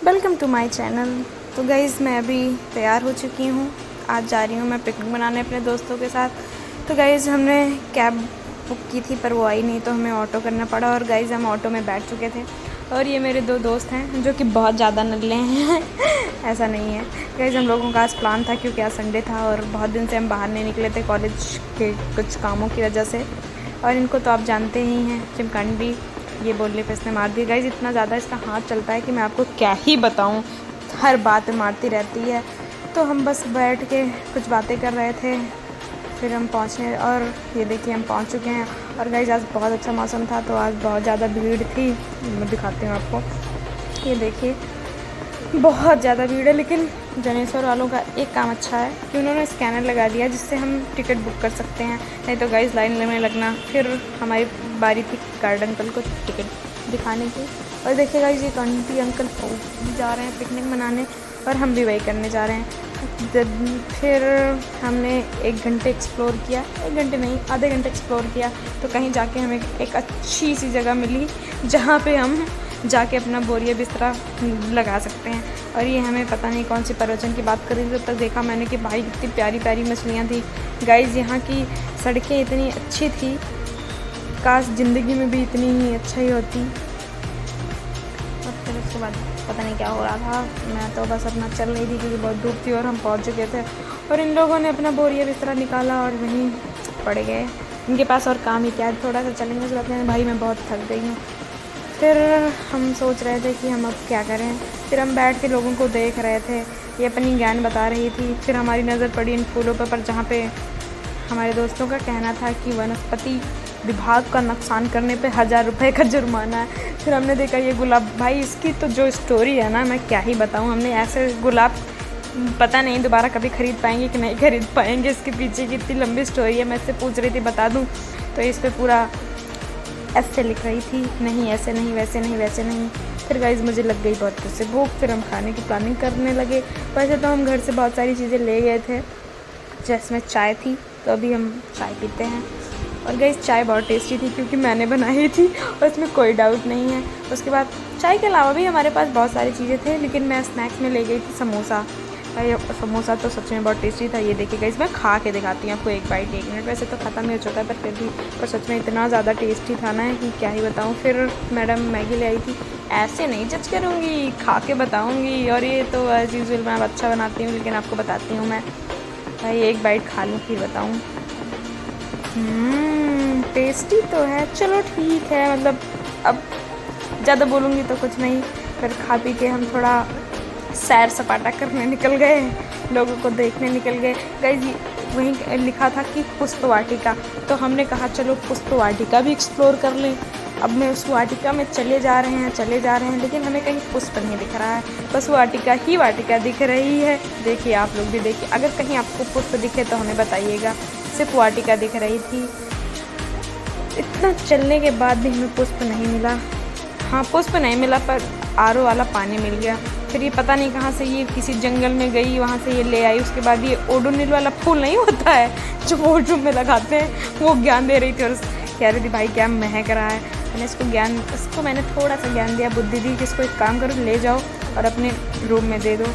Welcome to my channel. तो guys मैं अभी तैयार हो चुकी हूँ। आज जा रही हूँ मैं पिकनिक मनाने अपने दोस्तों के साथ। तो गाइज़ हमने कैब बुक की थी पर वो आई नहीं तो हमें ऑटो करना पड़ा। और गाइज़ हम ऑटो में बैठ चुके थे और ये मेरे दो दोस्त हैं जो कि बहुत ज़्यादा नल्ले हैं ऐसा नहीं है गाइज़, हम लोगों का आज प्लान था क्योंकि आज संडे था और बहुत दिन से हम बाहर नहीं निकले थे कॉलेज के कुछ कामों की वजह से। और इनको तो आप जानते ही हैं, चिमकांडी ये बोलने पे इसने मार दी। गाइज़ इतना ज़्यादा इसका हाथ चलता है कि मैं आपको क्या ही बताऊं, हर बात मारती रहती है। तो हम बस बैठ के कुछ बातें कर रहे थे, फिर हम पहुंचे और ये देखिए हम पहुंच चुके हैं। और गाइज़ आज बहुत अच्छा मौसम था तो आज बहुत ज़्यादा भीड़ थी। मैं दिखाती हूँ आपको, ये देखिए बहुत ज़्यादा भीड़ है। लेकिन जनेश्वर वालों का एक काम अच्छा है कि उन्होंने स्कैनर लगा दिया जिससे हम टिकट बुक कर सकते हैं, नहीं तो गाइस लाइन में लगना। फिर हमारी बारी थी गार्ड अंकल को टिकट दिखाने की। और देखिए गाइस ये आंटी अंकल जा रहे हैं पिकनिक मनाने और हम भी वही करने जा रहे हैं। फिर हमने 1 घंटे एक्सप्लोर किया, 1 घंटे नहीं आधे घंटे एक्सप्लोर किया। तो कहीं जाके हमें एक अच्छी सी जगह मिली जहाँ पे हम जाके अपना बोरिया बिस्तरा लगा सकते हैं। और ये हमें पता नहीं कौन सी प्रवचन की बात कर रही थी, तब तक देखा मैंने कि भाई कितनी प्यारी प्यारी मछलियाँ थी। गाइज़ यहाँ की सड़कें इतनी अच्छी थी, काश ज़िंदगी में भी इतनी ही अच्छा ही होती। और फिर उसके बाद पता नहीं क्या हो रहा था, मैं तो बस अपना चल रही थी क्योंकि बहुत धूप थी और हम पहुँच चुके थे। और इन लोगों ने अपना बोरिया बिस्तरा निकाला और वहीं पड़ गए। इनके पास और काम ही क्या है, थोड़ा सा चलेंगे उसके बाद भाई मैं बहुत थक गई हूँ। फिर हम सोच रहे थे कि हम अब क्या करें। फिर हम बैठ के लोगों को देख रहे थे, ये अपनी ज्ञान बता रही थी। फिर हमारी नज़र पड़ी इन फूलों पर जहाँ पे हमारे दोस्तों का कहना था कि वनस्पति विभाग का नुकसान करने पे 1000 रुपये का जुर्माना है। फिर हमने देखा ये गुलाब, भाई इसकी तो जो स्टोरी है ना मैं क्या ही बताऊँ। हमने ऐसे गुलाब पता नहीं दोबारा कभी ख़रीद पाएंगे कि नहीं ख़रीद पाएंगे, इसके पीछे की इतनी लंबी स्टोरी है। मैं इससे पूछ रही थी बता दूँ, तो इस पर पूरा ऐसे लिख रही थी, नहीं ऐसे नहीं वैसे नहीं वैसे नहीं। फिर गाइज़ मुझे लग गई बहुत से भूख, फिर हम खाने की प्लानिंग करने लगे। वैसे तो हम घर से बहुत सारी चीज़ें ले गए थे, जिसमें चाय थी, तो अभी हम चाय पीते हैं। और गाइज़ चाय बहुत टेस्टी थी क्योंकि मैंने बनाई थी और इसमें कोई डाउट नहीं है। उसके बाद चाय के अलावा भी हमारे पास बहुत सारी चीज़ें थे, लेकिन मैं स्नैक्स में ले गई थी समोसा। ये समोसा तो सच में बहुत टेस्टी था। ये देखिए गाइस मैं खा के दिखाती हूँ आपको, एक बाइट 1 मिनट। वैसे तो ख़त्म ही हो चुका है पर फिर भी, पर सच में इतना ज़्यादा टेस्टी था ना कि क्या ही बताऊँ। फिर मैडम मैगी ले आई थी, ऐसे नहीं जज करूँगी, खा के बताऊँगी। और ये तो एज़ यूजुअल मैं अच्छा बनाती हूँ, लेकिन आपको बताती हूँ मैं। भाई एक बाइट खा लूँ फिर बताऊँ। टेस्टी तो है, चलो ठीक है। मतलब अब ज़्यादा बोलूँगी तो कुछ नहीं। फिर खा पी के हम थोड़ा सैर सपाटा करने निकल गए, लोगों को देखने निकल गए। गाइस वहीं लिखा था कि पुष्प वाटिका, तो हमने कहा चलो पुष्प वाटिका भी एक्सप्लोर कर लें। अब मैं उस वाटिका में चले जा रहे हैं, लेकिन हमें कहीं पुष्प नहीं दिख रहा है, बस वाटिका ही वाटिका दिख रही है। देखिए आप लोग भी देखिए, अगर कहीं आपको पुष्प दिखे तो हमें बताइएगा। सिर्फ वाटिका दिख रही थी। इतना चलने के बाद भी हमें पुष्प नहीं मिला। हाँ पुष्प नहीं मिला पर आरओ वाला पानी मिल गया। फिर ये पता नहीं कहाँ से ये किसी जंगल में गई, वहाँ से ये ले आई। उसके बाद ये ओडोनिल वाला फूल नहीं होता है जो वॉशरूम में लगाते हैं, वो ज्ञान दे रही थी और कह रही थी भाई क्या महक रहा है। इसको मैंने थोड़ा सा ज्ञान दिया, बुद्धि दी कि इसको एक काम करो ले जाओ और अपने रूम में दे दो।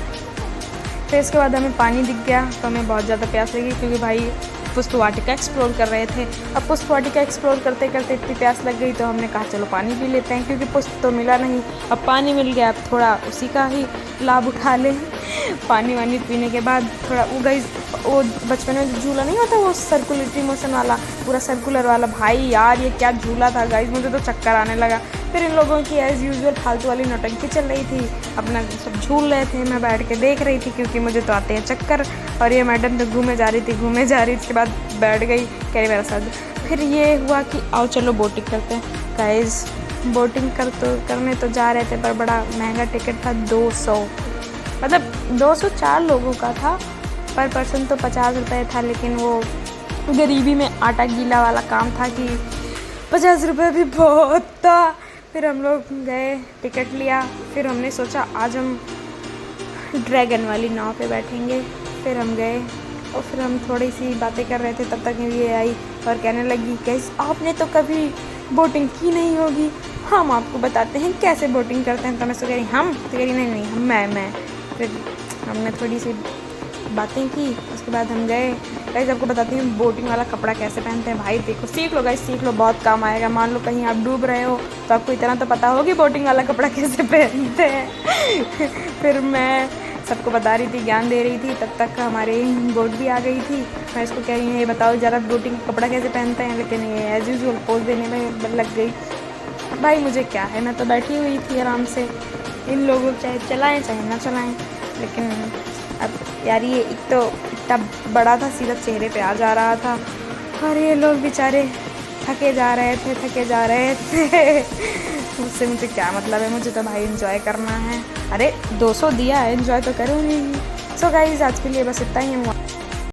फिर इसके बाद हमें पानी दिख गया तो हमें बहुत ज़्यादा प्यास लगी क्योंकि भाई पुष्प वाटिका एक्सप्लोर कर रहे थे। अब पुष्प वाटिका एक्सप्लोर करते करते इतनी प्यास लग गई तो हमने कहा चलो पानी पी लेते हैं, क्योंकि पुष्प तो मिला नहीं, अब पानी मिल गया, अब थोड़ा उसी का ही लाभ उठा लें। पानी वानी पीने के बाद थोड़ा वो बचपन में जो झूला नहीं होता वो सर्कुलेटरी मोशन वाला, पूरा सर्कुलर वाला, भाई यार ये क्या झूला था गाइज, मुझे तो चक्कर आने लगा। फिर इन लोगों की एज़ यूजुअल फालतू वाली नौटंकी चल रही थी, अपना सब झूल रहे थे, मैं बैठ के देख रही थी क्योंकि मुझे तो आते हैं चक्कर। और ये मैडम तो घूमे जा रही थी, उसके बाद बैठ गई कह रही मेरा साथ। फिर ये हुआ कि आओ चलो बोटिंग करते हैं। गाइज बोटिंग करने तो जा रहे थे पर बड़ा महंगा टिकट था, 200, मतलब 204 लोगों का था, पर पर्सन तो 50 रुपये था। लेकिन वो गरीबी में आटा गीला वाला काम था कि 50 रुपये भी बहुत था। फिर हम लोग गए, टिकट लिया, फिर हमने सोचा आज हम ड्रैगन वाली नाव पे बैठेंगे। फिर हम गए और फिर हम थोड़ी सी बातें कर रहे थे, तब तक ये आई और कहने लगी गाइस आपने तो कभी बोटिंग की नहीं होगी। हम आपको बताते हैं कैसे बोटिंग करते हैं। तो मैं उसको कह रही हम, तो कह रही नहीं नहीं हम मैं। फिर हमने थोड़ी सी बातें की, उसके बाद हम गए। गाइस आपको बताती हूँ बोटिंग वाला कपड़ा कैसे पहनते हैं। भाई देखो, सीख लो गाइस, सीख लो, बहुत काम आएगा। मान लो कहीं आप डूब रहे हो तो आपको इतना तो पता होगी बोटिंग वाला कपड़ा कैसे पहनते हैं। फिर मैं सबको बता रही थी, ज्ञान दे रही थी, तब तक हमारी बोट भी आ गई थी। मैं इसको कह रही हूँ ये बताओ ज़रा बोटिंग कपड़ा कैसे पहनते हैं, लेकिन ये एज़ यूजुअल पोज देने में लग गई। भाई मुझे क्या है, मैं तो बैठी हुई थी आराम से। इन लोगों को चाहे चलाएं चाहे ना चलाएं, लेकिन अब यार ये एक तो इतना बड़ा था, सीधा चेहरे पे आ जा रहा था, और ये लोग बेचारे थके जा रहे थे। उससे मुझे क्या मतलब है, मुझे तो भाई एंजॉय करना है। अरे 200 दिया है, एंजॉय तो करूँगी। सो गाइस आज के लिए बस इतना ही।